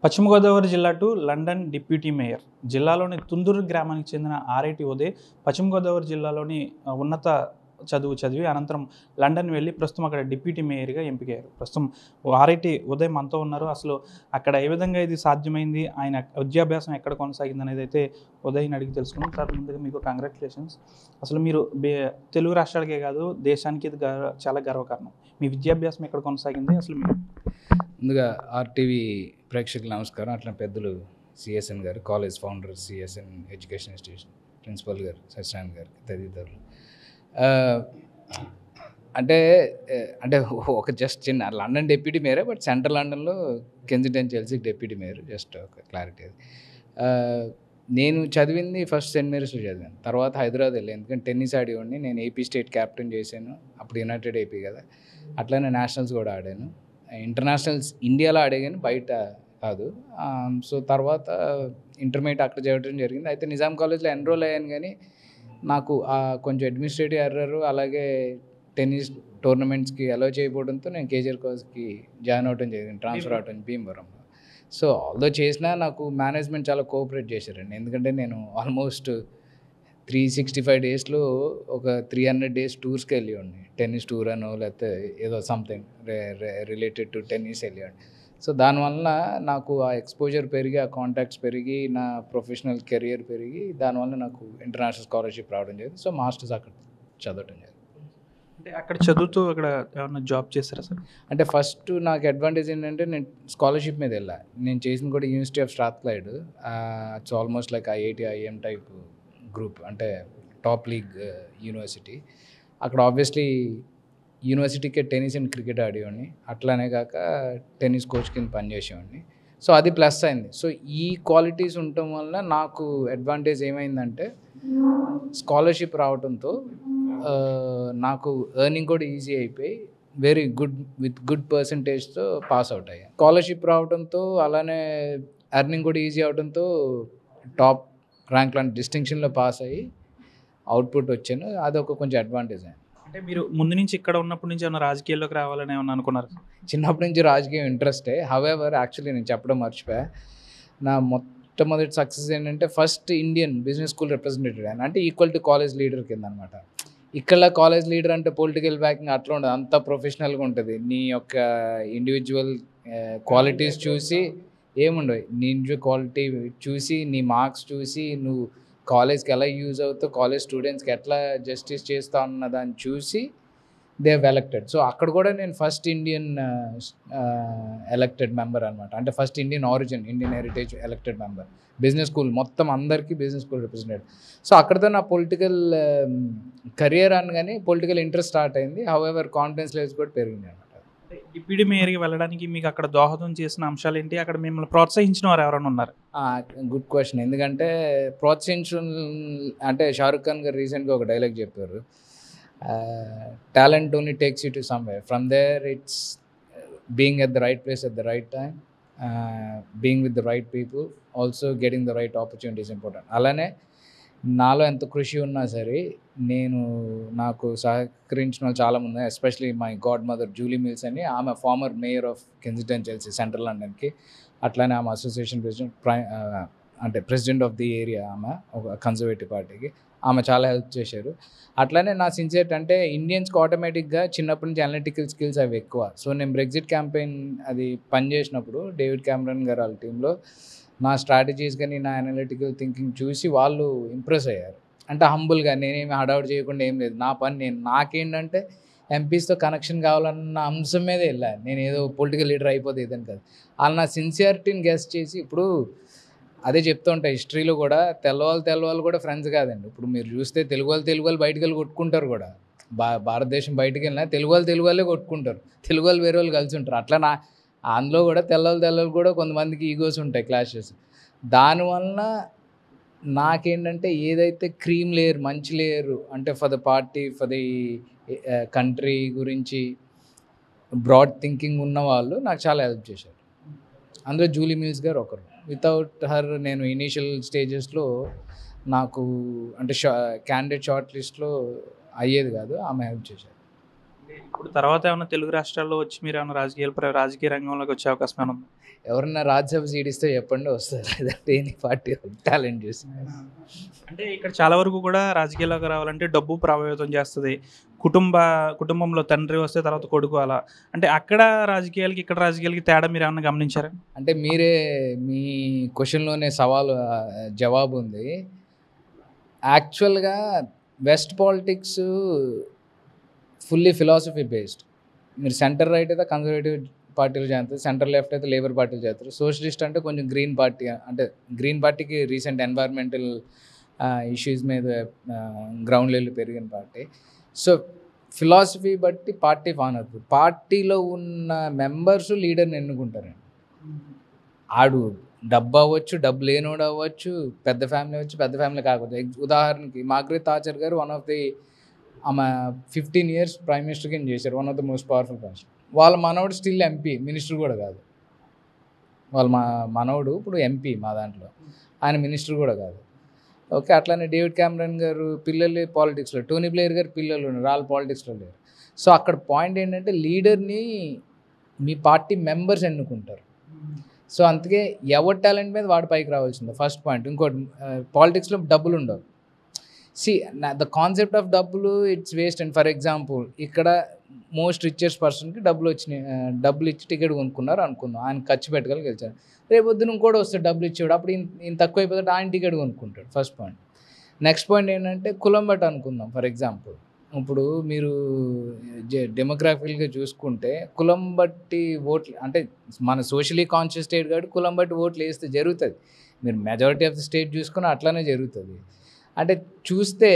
పశ్చిమ గోదావరి జిల్లా to London deputy mayor. జిల్లాలోని తుందూరు గ్రామానికి చెందిన ఆర్ఐటి ఉదయ్ పశ్చిమ గోదావరి జిల్లాలోని ఉన్నత చదువు చదివి అనంతరం లండన్ వెళ్ళి ప్రస్తుతం అక్కడ డిప్యూటీ మేయర్గా ఎంపికయ్యారు. ప్రస్తుతం ఆర్ఐటి ఉదయ్ మనతో ఉన్నారు. అసలు అక్కడ ఏ విధంగా ఇది సాధ్యమైంది, ఆయన విద్యాభ్యాసం ఎక్కడ కొనసాగింది అనేది అయితే ఉదయ్ని అడిగి తెలుసుకున్నాం. సార్, ముందుగా మీకు కంగ్రాచులేషన్స్. అసలు మీరు తెలుగు రాష్ట్రాలకే కాదు దేశానికి ఇది చాలా గర్వకారణం. మీ విద్యాభ్యాసం ఎక్కడ కొనసాగింది అసలు మీరు? ముందుగా ఆర్టీవీ ప్రేక్షకులు నమస్కారం. అట్లా పెద్దలు సిఎస్ఎన్ గారు, college founder, CSN education institution principal గారు, సత్యనారాయణ గారు, తదితరులు. అంటే అంటే ఒక జస్ట్ చిన్న లండన్ డిప్యూటీ మేయరే, బట్ సెంట్రల్ లండన్లో కెన్సిటన్ చెల్సీకి డిప్యూటీ మేయర్. జస్ట్ ఒక క్లారిటీ అది. నేను చదివింది ఫస్ట్ సెయింట్ మేరీస్లో చదివాను, తర్వాత హైదరాబాద్ వెళ్ళాను. ఎందుకంటే టెన్నిస్ ఆడేవాడిని. నేను ఏపీ స్టేట్ క్యాప్టెన్ చేశాను, అప్పుడు యునైటెడ్ ఏపీ కదా. అట్లానే నేషనల్స్ కూడా ఆడాను. ఇంటర్నేషనల్స్ ఇండియాలో ఆడేగాని బయట కాదు. సో తర్వాత ఇంటర్మీడియట్ అక్కడ చదవడం జరిగింది. అయితే నిజాం కాలేజ్లో ఎన్రోల్ అయ్యాను, కానీ నాకు కొంచెం అడ్మినిస్ట్రేటివ్ ఎర్రర్, అలాగే టెన్నిస్ టోర్నమెంట్స్కి అలౌ చేయకపోవడంతో నేను కేజీఆర్ కాలేజ్కి జాయిన్ అవ్వడం జరిగింది, ట్రాన్స్ఫర్ అవ్వడం భీమవరంలో. సో ఆల్దో చేసినా నాకు మేనేజ్మెంట్ చాలా కోఆపరేట్ చేశారండి. ఎందుకంటే నేను ఆల్మోస్ట్ 365 డేస్లో ఒక 300 డేస్ టూర్స్కి వెళ్ళేవాడిని. టెన్నిస్ టూర్ అనో లేకపోతే ఏదో సంథింగ్ రిలేటెడ్ టు టెన్నిస్ వెళ్ళేవాడిని. సో దానివల్ల నాకు ఆ ఎక్స్పోజర్ పెరిగి, ఆ కాంటాక్ట్స్ పెరిగి, నా ప్రొఫెషనల్ కెరియర్ పెరిగి, దానివల్ల నాకు ఇంటర్నేషనల్ స్కాలర్షిప్ రావడం జరిగింది. సో మాస్టర్స్ అక్కడ చదవడం జరిగింది. అంటే అక్కడ చదువుతూ అక్కడ ఏమన్నా జాబ్ చేస్తారా సార్? అంటే ఫస్ట్ నాకు అడ్వాంటేజ్ ఏంటంటే నేను స్కాలర్షిప్ మీద వెళ్ళా. నేను చేసింది కూడా university of Strathclyde. It's almost like IIT IIM type group, అంటే టాప్ లీగ్ యూనివర్సిటీ. అక్కడ ఆబ్వియస్లీ యూనివర్సిటీకే టెన్నిస్ అండ్ క్రికెట్ ఆడేవాడిని. అట్లానే కాక టెన్నిస్ కోచ్ కింద పనిచేసేవాడిని. సో అది ప్లస్ అయింది. సో ఈ క్వాలిటీస్ ఉండటం వల్ల నాకు అడ్వాంటేజ్ ఏమైందంటే స్కాలర్షిప్ రావడంతో నాకు ఎర్నింగ్ కూడా ఈజీ అయిపోయి వెరీ గుడ్ విత్ గుడ్ పర్సంటేజ్తో పాస్ అవుట్ అయ్యాను. స్కాలర్షిప్ రావడంతో అలానే ఎర్నింగ్ కూడా ఈజీ అవడంతో టాప్ ర్యాంక్ లాంటి డిస్టింక్షన్లో పాస్ అయ్యి అవుట్పుట్ వచ్చాను. అదొక కొంచెం అడ్వాంటేజ్ అయింది. అంటే మీరు ముందు నుంచి ఇక్కడ ఉన్నప్పటి నుంచి ఏమన్నా రాజకీయాల్లోకి రావాలని ఏమన్నా అనుకున్నారు? చిన్నప్పటి నుంచి రాజకీయం ఇంట్రెస్టే. హవెవర్ యాక్చువల్లీ నేను చెప్పడం మర్చిపోయా, నా మొట్టమొదటి సక్సెస్ ఏంటంటే first Indian business school representative అని, అంటే ఈక్వల్ టు కాలేజ్ లీడర్ కింద అనమాట. ఇక్కడ కాలేజ్ లీడర్ అంటే పొలిటికల్ బ్యాకింగ్ అట్లా ఉండదు, అంత ప్రొఫెషనల్గా ఉంటుంది. నీ యొక్క ఇండివిజువల్ క్వాలిటీస్ చూసి ఏముండవు, నీ ఇండివిజువల్ క్వాలిటీ చూసి, నీ మార్క్స్ చూసి, నువ్వు కాలేజ్కి ఎలా యూజ్ అవుతావు, కాలేజ్ స్టూడెంట్స్కి ఎట్లా జస్టిస్ చేస్తావు అన్న దాన్ని చూసి దే హ్యావ్ ఎలక్టెడ్. సో అక్కడ కూడా నేను ఫస్ట్ ఇండియన్ ఎలక్టెడ్ మెంబర్ అనమాట. అంటే first Indian origin, Indian heritage elected member. Business school మొత్తం అందరికీ బిజినెస్ స్కూల్ రిప్రజెంటేటివ్. సో అక్కడితో నా పొలిటికల్ కెరియర్ అనగానే పొలిటికల్ ఇంట్రెస్ట్ స్టార్ట్ అయింది. హౌఎవర్ కాన్ఫిడెన్స్ లెవెల్స్ కూడా పెరిగింది అనమాట. డిప్యూటీ మేయర్కి వెళ్ళడానికి మీకు అక్కడ దోహదం చేసిన అంశాలు ఏంటి? అక్కడ మిమ్మల్ని ప్రోత్సహించిన వారు ఎవరైనా ఉన్నారు? Good question. ఎందుకంటే ప్రోత్సహించు అంటే షారుఖ్ ఖాన్ గారు రీసెంట్గా ఒక డైలాగ్ చెప్పారు, talent only takes you to somewhere, from there it's being at the right place at the right time, being with the right people, also getting the right opportunities important. అలానే నాలో ఎంత కృషి ఉన్నా సరే నాకు సహకరించిన వాళ్ళు చాలామంది, especially my godmother Julie Mills అని, ఆమె former mayor of Kensington Chelsea central లండన్కి. అట్లానే ఆమె association president president of the area, ఆమె ఒక కన్జర్వేటివ్ పార్టీకి. ఆమె చాలా హెల్ప్ చేశారు. అట్లానే నా సిన్సియర్ అంటే ఇండియన్స్కి ఆటోమేటిక్గా చిన్నప్పటి నుంచి అనలిటికల్ స్కిల్స్ అవి ఎక్కువ. సో నేను బ్రెగ్జిట్ క్యాంపెయిన్ అది పనిచేసినప్పుడు డేవిడ్ క్యామరన్ గారు వాళ్ళ టీంలో నా స్ట్రాటజీస్ కానీ నా అనలిటికల్ థింకింగ్ చూసి వాళ్ళు ఇంప్రెస్ అయ్యారు. అంటే హంబుల్గా, నేనేమి హడావుడి చేయకుండా ఏం లేదు, నా పని నాకేంటంటే ఎంపీస్తో కనెక్షన్ కావాలన్న అంశం మీదే వెళ్ళాను. నేను ఏదో పొలిటికల్ లీడర్ అయిపోతే ఇదని కాదు. వాళ్ళు నా సిన్సియారిటీని గెస్ట్ చేసి, ఇప్పుడు అదే చెప్తూ ఉంటాయి హిస్టరీలో కూడా, తెల్లవాళ్ళు కూడా ఫ్రెండ్స్ కాదండి. ఇప్పుడు మీరు చూస్తే తెలుగు వాళ్ళు బయటకు వెళ్ళి కొట్టుకుంటారు కూడా. భారతదేశం బయటకు వెళ్ళినా తెలుగు వాళ్ళే కొట్టుకుంటారు, తెలుగు వాళ్ళు వేరే వాళ్ళు కలిసి ఉంటారు. అట్లా అందులో కూడా తెల్లవాళ్ళు కూడా కొంతమందికి ఈగోస్ ఉంటాయి, క్లాషెస్. దానివల్ల నాకేంటంటే ఏదైతే క్రీమ్ లేయర్, మంచి లేయర్, అంటే for the party, for the country గురించి బ్రాడ్ థింకింగ్ ఉన్న వాళ్ళు నాకు చాలా హెల్ప్ చేశారు. అందులో జూలీ మిల్స్ గారు ఒకరు. వితౌట్ హర్ నేను ఇనీషియల్ స్టేజెస్లో నాకు అంటే క్యాండిడేట్ షార్ట్ లిస్ట్లో అయ్యేది కాదు, ఆమె హెల్ప్ చేశారు. ఇప్పుడు తర్వాత ఏమన్నా తెలుగు రాష్ట్రాల్లో వచ్చి మీరు ఏమైనా రాజకీయ రంగంలోకి వచ్చే అవకాశం ఏమైనా ఉందా? ఎవరన్నా రాజ్యసభ సీట్ ఇస్తే చెప్పండి వస్తారు, లేదంటే ఎనీ పార్టీ టాలెంట్ చూసి. అంటే ఇక్కడ చాలా వరకు కూడా రాజకీయాల్లోకి రావాలంటే డబ్బు ప్రభావితం చేస్తుంది. కుటుంబంలో తండ్రి వస్తే తర్వాత కొడుకు అలా. అంటే అక్కడ రాజకీయాలకి ఇక్కడ రాజకీయాలకి తేడా మీరు ఏమన్నా గమనించారా? అంటే మీరే మీ క్వశ్చన్లోనే జవాబు ఉంది. యాక్చువల్గా west politics fully philosophy based. మీరు సెంటర్ రైట్ అయితే కన్జర్వేటివ్ పార్టీలు చేస్తారు, సెంటర్ లెఫ్ట్ అయితే లేబర్ పార్టీలు చేస్తారు, సోషలిస్ట్ అంటే కొంచెం గ్రీన్ పార్టీ, అంటే గ్రీన్ పార్టీకి రీసెంట్ ఎన్వైర్మెంటల్ ఇష్యూస్ మీద గ్రౌండ్ లెవెల్ పెరిగిన పార్టీ. సో ఫిలాసఫీ బట్టి పార్టీ ఫాన్ అవుతుంది. పార్టీలో ఉన్న మెంబర్స్ లీడర్ని ఎన్నుకుంటారండి. ఆడు డబ్బు అవ్వచ్చు, డబ్బు లేనోడు అవ్వచ్చు, పెద్ద ఫ్యామిలీ అవ్వచ్చు, పెద్ద ఫ్యామిలీ కాకపోతే. ఉదాహరణకి మార్గరెట్ థాచర్ గారు వన్ ఆఫ్ ది ఆమె 15 years ప్రైమ్ మినిస్టర్ కింద చేశారు, one of the most powerful person. వాళ్ళ మనవడు స్టిల్ ఎంపీ, మినిస్టర్ కూడా కాదు. వాళ్ళ మనవడు ఇప్పుడు ఎంపీ మా దాంట్లో, ఆయన మినిస్టర్ కూడా కాదు. ఓకే, అట్లానే డేవిడ్ క్యామరన్ గారు పిల్లలు పాలిటిక్స్లో, టోనీ బ్లేయర్ గారు పిల్లలు ఉన్నారు, వాళ్ళు పాలిటిక్స్లో లేరు. సో అక్కడ పాయింట్ ఏంటంటే లీడర్ని మీ పార్టీ మెంబర్స్ ఎన్నుకుంటారు. సో అందుకే ఎవరి టాలెంట్ మీద వాడు పైకి రావాల్సిందే ఫస్ట్ పాయింట్. ఇంకోటి, పాలిటిక్స్లో డబ్బులు ఉండవు. ద కాన్సెప్ట్ ఆఫ్ డబ్బులు it's waste. And for example ఇక్కడ మోస్ట్ రిచెస్ట్ పర్సన్కి డబ్బులు ఇచ్చి టికెట్ కొనుక్కున్నారు అనుకుందాం, ఆయన ఖర్చు పెట్టగలిగి గెలిచారు. రేపొద్దున ఇంకోటి వస్తాడు డబ్బులు ఇచ్చేవాడు, అప్పుడు ఇంత తక్కువ అయిపోతాడు, ఆయన టికెట్ కొనుక్కుంటాడు. First point. నెక్స్ట్ పాయింట్ ఏంటంటే కులం బట్టి అనుకుందాం. ఫర్ ఎగ్జాంపుల్ ఇప్పుడు మీరు డెమోగ్రాఫికల్గా చూసుకుంటే కులం బట్టి ఓట్లు, అంటే మన సోషలీ కాన్షియస్ స్టేట్ కాబట్టి కులం బట్టి ఓట్లు వేస్తే జరుగుతుంది. మీరు మెజారిటీ ఆఫ్ ద స్టేట్ చూసుకుని అట్లానే జరుగుతుంది. అంటే చూస్తే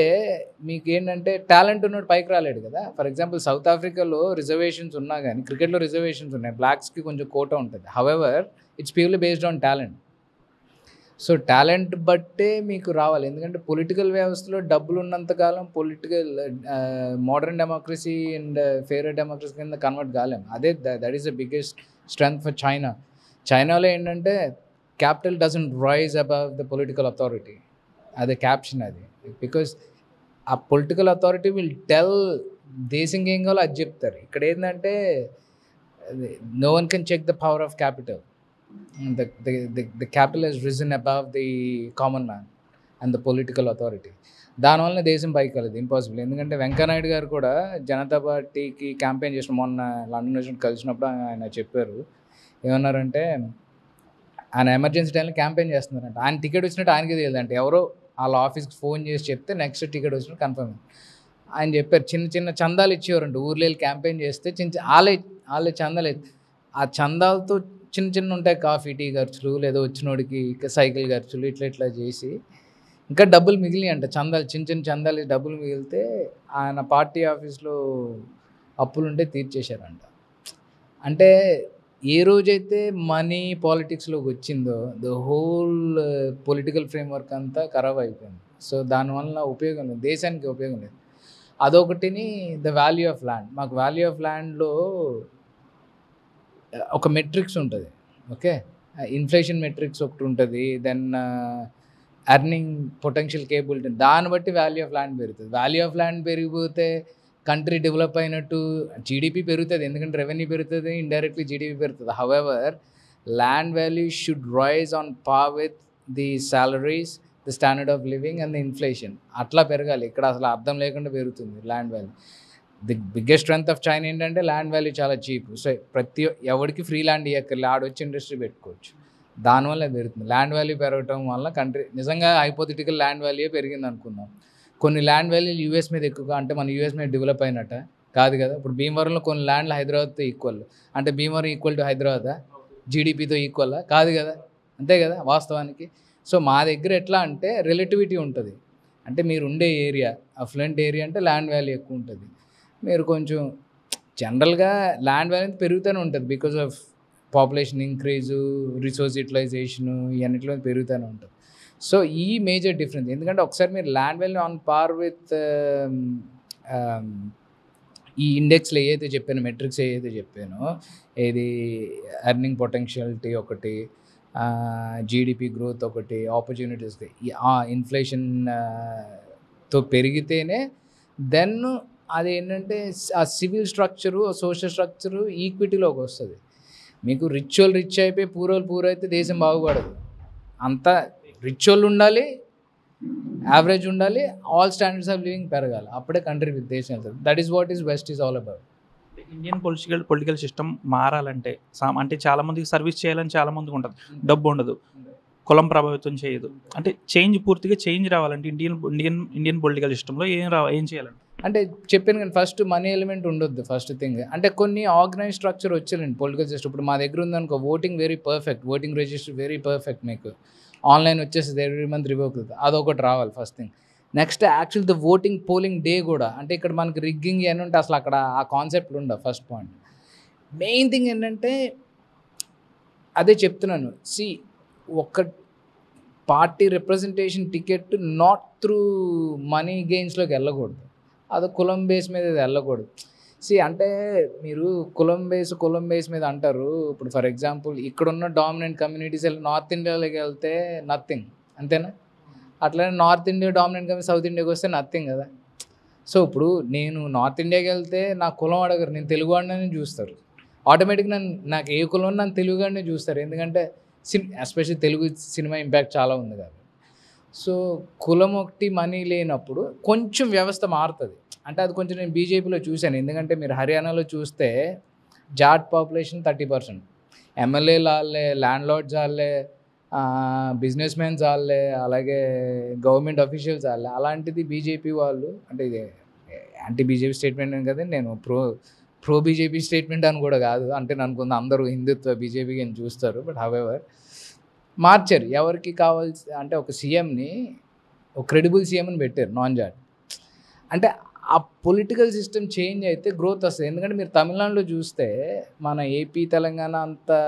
మీకు ఏంటంటే టాలెంట్ ఉన్నోడు పైకి రాలేడు కదా. ఫర్ ఎగ్జాంపుల్ సౌత్ ఆఫ్రికాలో రిజర్వేషన్స్ ఉన్నా కానీ క్రికెట్లో రిజర్వేషన్స్ ఉన్నాయి, బ్లాక్స్కి కొంచెం కోటా ఉంటుంది. However it's purely based on talent. So talent బట్టే మీకు రావాలి. ఎందుకంటే పొలిటికల్ వ్యవస్థలో డబ్బులు ఉన్నంతకాలం modern democracy and fair democracy కింద కన్వర్ట్ కాలేము. అదే that is the biggest strength for చైనాలో ఏంటంటే capital doesn't rise above the political authority. అదే క్యాప్షన్ అది. బికాస్ ఆ పొలిటికల్ అథారిటీ విల్ టెల్ దేశం ఏం కావాలో అది చెప్తారు. ఇక్కడ ఏంటంటే no one can check the power of capital. The capital has risen above the common man and the political authority. దానివల్ల దేశం పైకి వెళ్ళదు, ఇంపాసిబుల్. ఎందుకంటే వెంకయ్యనాయుడు గారు కూడా జనతా పార్టీకి క్యాంపెయిన్ చేసిన మొన్న లండన్ నుంచి కలిసినప్పుడు ఆయన చెప్పారు, ఏమన్నారంటే ఆయన ఎమర్జెన్సీ టైంలో క్యాంపెయిన్ చేస్తున్నారంట. ఆయన టికెట్ వచ్చినట్టు ఆయనకి తెలియదంటే, ఎవరో వాళ్ళ ఆఫీస్కి ఫోన్ చేసి చెప్తే నెక్స్ట్ టికెట్ వచ్చినట్టు కన్ఫర్మ్. ఆయన చెప్పారు చిన్న చిన్న చందాలు ఇచ్చేవారంట ఊర్లో క్యాంపెయిన్ చేస్తే. వాళ్ళే చందాలు, ఆ చందాలతో చిన్న ఉంటాయి కాఫీ టీ ఖర్చులు, లేదా వచ్చినోడికి సైకిల్ ఖర్చులు, ఇట్లా చేసి ఇంకా డబ్బులు మిగిలి అంట. చిన్న చందాలు డబ్బులు మిగిలితే ఆయన పార్టీ ఆఫీస్లో అప్పులుంటే తీర్చేశారంట. అంటే ఏ రోజైతే మనీ పాలిటిక్స్లోకి వచ్చిందో ద హోల్ పొలిటికల్ ఫ్రేమ్వర్క్ అంతా ఖరాబ్ అయిపోయింది. సో దానివల్ల ఉపయోగం లేదు, దేశానికి ఉపయోగం లేదు. అదొకటిని ద వాల్యూ ఆఫ్ ల్యాండ్. మాకు వాల్యూ ఆఫ్ ల్యాండ్లో ఒక మెట్రిక్స్ ఉంటుంది. ఓకే, ఇన్ఫ్లేషన్ మెట్రిక్స్ ఒకటి ఉంటుంది, దెన్ ఎర్నింగ్ పొటెన్షియల్ కేపబిలిటీ, దాన్ని బట్టి వాల్యూ ఆఫ్ ల్యాండ్ పెరుగుతుంది. వాల్యూ ఆఫ్ ల్యాండ్ పెరిగిపోతే కంట్రీ డెవలప్ అయినట్టు, జీడిపి పెరుగుతుంది, ఎందుకంటే రెవెన్యూ పెరుగుతుంది, ఇండైరెక్ట్లీ జీడిపి పెరుగుతుంది. However land value should rise on par with the salaries, the standard of living and the inflation. అట్లా పెరగాలి. ఇక్కడ అసలు అర్థం లేకుండా పెరుగుతుంది land value. The biggest strength of China ఏంటంటే ల్యాండ్ వాల్యూ చాలా చీప్. సో ఎవరికి ఫ్రీ ల్యాండ్ ఇవ్వక్కర్లే, ఆడొచ్చి ఇండస్ట్రీ పెట్టుకోవచ్చు. దానివల్ల పెరుగుతుంది. ల్యాండ్ వాల్యూ పెరగటం వల్ల కంట్రీ నిజంగా హైపోథెటికల్ ల్యాండ్ వాల్యూ పెరిగింది అనుకుందాం. కొన్ని ల్యాండ్ వాల్యూలు యూఎస్ మీద ఎక్కువగా, అంటే మన యూఎస్ మీద డెవలప్ అయినట్ట కాదు కదా. ఇప్పుడు భీమవరంలో కొన్ని ల్యాండ్లు హైదరాబాద్తో ఈక్వల్, అంటే భీమవరం ఈక్వల్ టు హైదరాబాదా? జీడిపితో ఈక్వలా? కాదు కదా, అంతే కదా వాస్తవానికి. సో మా దగ్గర ఎట్లా అంటే రిలేటివిటీ ఉంటుంది. అంటే మీరు ఉండే ఏరియా అఫ్లెంట్ ఏరియా అంటే ల్యాండ్ వాల్యూ ఎక్కువ ఉంటుంది. మీరు కొంచెం జనరల్గా ల్యాండ్ వాల్యూ పెరుగుతూనే ఉంటుంది because of population increase, resource utilisation, ఇవన్నిట్లో పెరుగుతూనే ఉంటుంది. సో ఈ మేజర్ డిఫరెన్స్. ఎందుకంటే ఒకసారి మీరు land value on par with ఈ ఇండెక్స్లో ఏదైతే చెప్పానో, మెట్రిక్స్ ఏదైతే చెప్పానో, ఏది ఎర్నింగ్ పొటెన్షియాలిటీ ఒకటి, జీడిపి గ్రోత్ ఒకటి, ఆపర్చునిటీస్, ఇన్ఫ్లేషన్తో పెరిగితేనే దెన్ అదేంటంటే ఆ సివిల్ స్ట్రక్చరు, సోషల్ స్ట్రక్చరు ఈక్విటీలోకి వస్తుంది. మీకు రిచ్ వాళ్ళు రిచ్ అయిపోయి పూర్ అయితే దేశం బాగుపడదు. అంతా రిచ్ వాళ్ళు ఉండాలి, యావరేజ్ ఉండాలి, ఆల్ స్టాండర్డ్స్ ఆఫ్ లివింగ్ పెరగాలి, అప్పుడే కంట్రీ దేశం వెళ్తుంది. That is what is west is all about. Indian political system మారాలంటే అంటే చాలా మందికి సర్వీస్ చేయాలని చాలా మందికి ఉంటుంది, డబ్బు ఉండదు, కులం ప్రభావితం చేయదు. అంటే పూర్తిగా చేంజ్ రావాలంటే ఇండియన్ పొలిటికల్ సిస్టంలో ఏం చేయాలంటే? అంటే చెప్పాను కానీ ఫస్ట్ మనీ ఎలిమెంట్ ఉండొద్దు ఫస్ట్ థింగ్. అంటే కొన్ని ఆర్గనైజ్ స్ట్రక్చర్ వచ్చేయండి పొలిటికల్ సిస్టమ్. ఇప్పుడు మా దగ్గర ఉందనుకో, voting very perfect, voting register very perfect, మీకు ఆన్లైన్ వచ్చేస్తుంది, ఎవ్రీ మంత్ రివ్యూ అవుతుంది, అదొకటి రావాలి first thing. Next actual the polling day కూడా, అంటే ఇక్కడ మనకి రిగ్గింగ్ అని ఉంటే అసలు అక్కడ ఆ కాన్సెప్ట్లు ఉండవు. First point. మెయిన్ థింగ్ ఏంటంటే అదే చెప్తున్నాను, ఒక party representation ticket not through money గెయిన్స్లోకి వెళ్ళకూడదు, అది కులం బేస్ మీద వెళ్ళకూడదు. అంటే మీరు కులం బేస్ మీద అంటారు. ఇప్పుడు ఫర్ ఎగ్జాంపుల్ ఇక్కడున్న డామినెంట్ కమ్యూనిటీస్ నార్త్ ఇండియాలోకి వెళ్తే నథింగ్, అంతేనా? అట్లనే north India dominant community south ఇండియాకి వస్తే నథింగ్ కదా. సో ఇప్పుడు నేను నార్త్ ఇండియాకి వెళ్తే నా కులం అడగరు, నేను తెలుగువాడిని చూస్తారు. ఆటోమేటిక్గా నాకు ఏ కులం నన్ను తెలుగుగానే చూస్తారు, ఎందుకంటే ఎస్పెషల్లీ తెలుగు సినిమా ఇంపాక్ట్ చాలా ఉంది కాబట్టి. సో కులం ఒకటి మనీ లేనప్పుడు కొంచెం వ్యవస్థ మారుతుంది. అంటే అది కొంచెం నేను బీజేపీలో చూశాను. ఎందుకంటే మీరు హర్యానాలో చూస్తే జాట్ పాపులేషన్ 30%, ఎమ్మెల్యేలు వాళ్ళే, ల్యాండ్ లార్డ్స్ వాళ్ళే, బిజినెస్ మెన్స్ వాళ్ళే, అలాగే గవర్నమెంట్ అఫీషియల్స్ వాళ్ళే. అలాంటిది బీజేపీ వాళ్ళు, అంటే ఇది యాంటీ బీజేపీ స్టేట్మెంట్ అని కదా, నేను ప్రో బీజేపీ స్టేట్మెంట్ అని కూడా కాదు. అంటే అనుకుంది అందరూ హిందుత్వ బీజేపీకి అని చూస్తారు, బట్ హవెవర్ మార్చారు. ఎవరికి కావాల్సి అంటే ఒక సీఎంని, ఒక క్రెడిబుల్ సీఎంని పెట్టారు, నాన్ జాట్. అంటే ఆ పొలిటికల్ సిస్టమ్ చేంజ్ అయితే గ్రోత్ వస్తుంది. ఎందుకంటే మీరు తమిళనాడులో చూస్తే, మన ఏపీ తెలంగాణ అంతా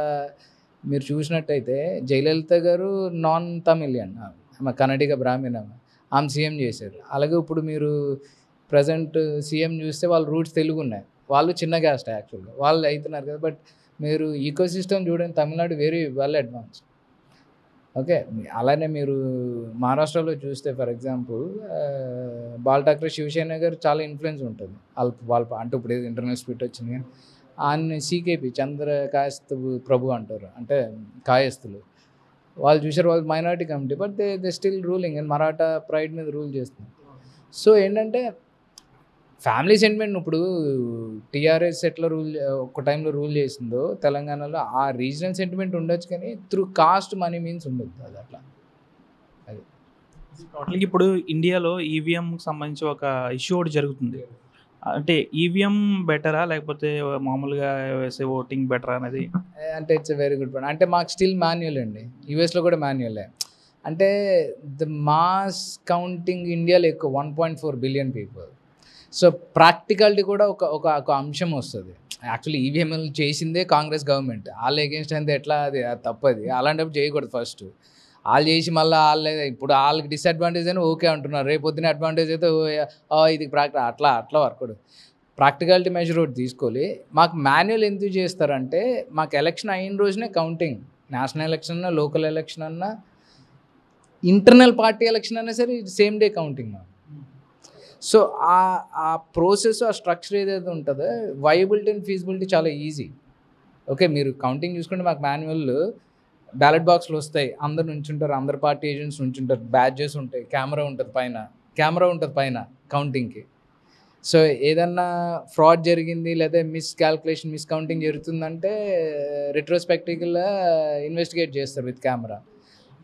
మీరు చూసినట్టయితే జయలలిత గారు నాన్ తమిళియన్, ఆమె కన్నడిగ బ్రాహ్మణ, ఆమె సీఎం చేశారు. అలాగే ఇప్పుడు మీరు ప్రజెంట్ సీఎం చూస్తే వాళ్ళ రూట్స్ తెలుగు ఉన్నాయి, వాళ్ళు చిన్న క్యాస్ట్ యాక్చువల్గా, వాళ్ళు అవుతున్నారు కదా. బట్ మీరు ఈకో సిస్టమ్ చూడండి, Tamil Nadu very well advance. Okay, అలానే మీరు మహారాష్ట్రలో చూస్తే ఫర్ ఎగ్జాంపుల్ బాల్ ఠాక్రే, శివసేన గారు చాలా ఇన్ఫ్లుయెన్స్ ఉంటుంది వాళ్ళ అంటే ఇప్పుడు ఏదో ఇంటర్నల్ స్పీట్ వచ్చింది కానీ ఆయన సీకేపీ చంద్ర కాయస్థు ప్రభు అంటారు, అంటే కాయస్థులు. వాళ్ళు చూసారు, వాళ్ళు minority committee, but they still ruling and Maratha pride మీద రూల్ చేస్తుంది. సో ఏంటంటే ఫ్యామిలీ సెంటిమెంట్, ఇప్పుడు టీఆర్ఎస్ ఎట్లా ఒక టైంలో రూల్ చేసిందో తెలంగాణలో, ఆ రీజనల్ సెంటిమెంట్ ఉండొచ్చు కానీ త్రూ కాస్ట్ మనీ మీన్స్ ఉండదు. అది అట్లా. అది టోటల్గా ఇప్పుడు ఇండియాలో ఈవీఎంకి సంబంధించి ఒక ఇష్యూ ఒకటి జరుగుతుంది. అంటే ఈవీఎం బెటరా లేకపోతే మామూలుగా వేసే ఓటింగ్ బెటరా అనేది? అంటే it's a very good point. అంటే మాకు స్టిల్ మాన్యువల్ అండి, యూఎస్లో కూడా మాన్యువలే. అంటే ద మాస్ కౌంటింగ్ ఇండియాలో ఎక్కువ, 1.4 బిలియన్ పీపుల్. సో ప్రాక్టికాలిటీ కూడా ఒక అంశం వస్తుంది. యాక్చువల్లీ ఈవీఎంలు చేసిందే కాంగ్రెస్ గవర్నమెంట్, వాళ్ళు ఎగెన్స్ట్ అయితే ఎట్లా, అది తప్పది. అలాంటప్పుడు చేయకూడదు. ఫస్ట్ వాళ్ళు చేసి మళ్ళీ ఇప్పుడు వాళ్ళకి డిసడ్వాంటేజ్ అని ఓకే అంటున్నారు, రేపు పొద్దున అడ్వాంటేజ్ అయితే ఇది అట్లా వర్కౌట్. ప్రాక్టికాలిటీ మెజర్ ఒకటి తీసుకోవాలి. మాకు మాన్యువల్ ఎందుకు చేస్తారంటే, మాకు ఎలక్షన్ అయిన రోజునే కౌంటింగ్, నేషనల్ ఎలక్షన్ అన్నా, లోకల్ ఎలక్షన్ అన్నా, ఇంటర్నల్ పార్టీ ఎలక్షన్ అయినా సరే సేమ్ డే కౌంటింగ్ మాకు. సో ఆ ప్రాసెస్, ఆ స్ట్రక్చర్ ఏదైతే ఉంటుందో, వైబిలిటీ అండ్ ఫీజిబిలిటీ చాలా ఈజీ. ఓకే, మీరు కౌంటింగ్ చూసుకుంటే మాకు మాన్యువల్ బ్యాలెట్ బాక్స్లు వస్తాయి, అందరు నుంచుంటారు, అందరు పార్టీ ఏజెంట్స్ నుంచుంటారు, బ్యాడ్జెస్ ఉంటాయి, కెమెరా ఉంటుంది పైన కౌంటింగ్కి. సో ఏదన్నా ఫ్రాడ్ జరిగింది లేదా మిస్ కౌంటింగ్ జరుగుతుందంటే రెట్రోస్పెక్టివ్గా ఇన్వెస్టిగేట్ చేస్తారు విత్ కెమెరా.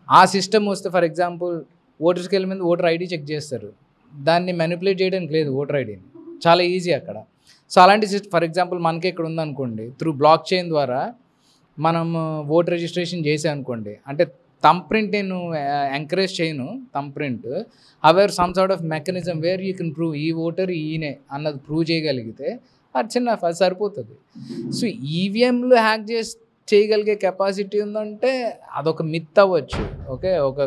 ఆ సిస్టమ్ వస్తే ఫర్ ఎగ్జాంపుల్ ఓటర్స్కి వెళ్ళి మీద ఓటర్ ఐడి చెక్ చేస్తారు, దాన్ని మ్యానిపులేట్ చేయడానికి లేదు ఓటర్ ఐడిని, చాలా ఈజీ అక్కడ. సో అలాంటి ఫర్ ఎగ్జాంపుల్ మనకి ఇక్కడ ఉందనుకోండి, త్రూ బ్లాక్ చైన్ ద్వారా మనం ఓటర్ రిజిస్ట్రేషన్ చేసాం అనుకోండి, అంటే థంబ్ ప్రింట్ నేను ఎంకరేజ్ చేయను, thumb print, or some sort of mechanism where you can prove ఈ ఓటర్ ఈయనే అన్నది ప్రూవ్ చేయగలిగితే అది సరిపోతుంది. సో ఈవీఎంలు హ్యాక్ చేయగలిగే కెపాసిటీ ఉందంటే అదొక మిత్ అవ్వచ్చు, ఓకే, ఒక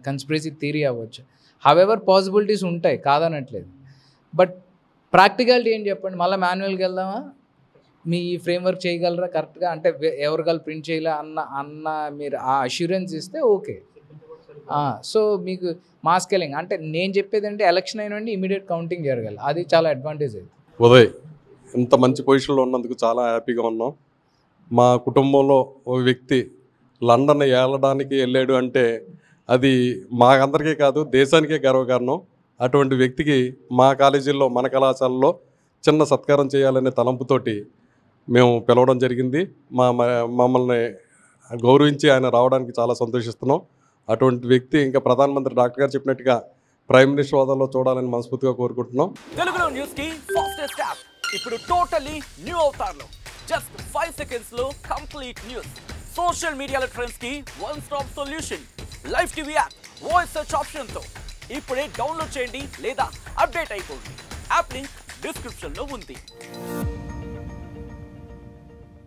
కన్స్పిరసీ థియరీ అవ్వచ్చు. హవెవర్ పాసిబిలిటీస్ ఉంటాయి, కాదనట్లేదు. బట్ ప్రాక్టికాలిటీ ఏం చెప్పండి, మళ్ళీ మాన్యువల్కి వెళ్దామా, మీ ఫ్రేమ్వర్క్ చేయగలరా కరెక్ట్గా, అంటే ఎవరికాలు ప్రింట్ చేయలే అన్న మీరు ఆ అష్యూరెన్స్ ఇస్తే ఓకే. సో మీకు మాస్ స్కేలింగ్ అంటే నేను చెప్పేది అంటే ఎలక్షన్ అయినండి ఇమీడియట్ కౌంటింగ్ జరగాలి, అది చాలా అడ్వాంటేజ్. ఉదయ్ ఇంత మంచి పొజిషన్లో ఉన్నందుకు చాలా హ్యాపీగా ఉన్నాం. మా కుటుంబంలో ఒక వ్యక్తి లండన్ ఏలడానికి వెళ్ళాడు అంటే అది మాకందరికీ కాదు, దేశానికే గర్వకారణం. అటువంటి వ్యక్తికి మా కాలేజీల్లో, మన కళాశాలలో చిన్న సత్కారం చేయాలనే తలంపుతోటి మేము పిలవడం జరిగింది. మమ్మల్ని గౌరవించి ఆయన రావడానికి చాలా సంతోషిస్తున్నాం. అటువంటి వ్యక్తి ఇంకా ప్రధానమంత్రి డాక్టర్ గారు చెప్పినట్టుగా ప్రైమ్ మినిస్టర్ హోదాలో చూడాలని మనస్ఫూర్తిగా కోరుకుంటున్నాం. తెలుగులో న్యూస్ కి ఫాస్టెస్ట్ యాప్ ఇప్పుడు టోటలీ న్యూ అవతార్లో జస్ట్ 5 seconds లో కంప్లీట్ న్యూస్. సోషల్ మీడియాలో ట్రెండ్స్ కి one stop solution. Live TV app voice search option తో ఇప్పుడే డౌన్లోడ్ చేయండి లేదా అప్డేట్ అయిపోండి. యాప్ లింక్ డిస్క్రిప్షన్ లో ఉంది.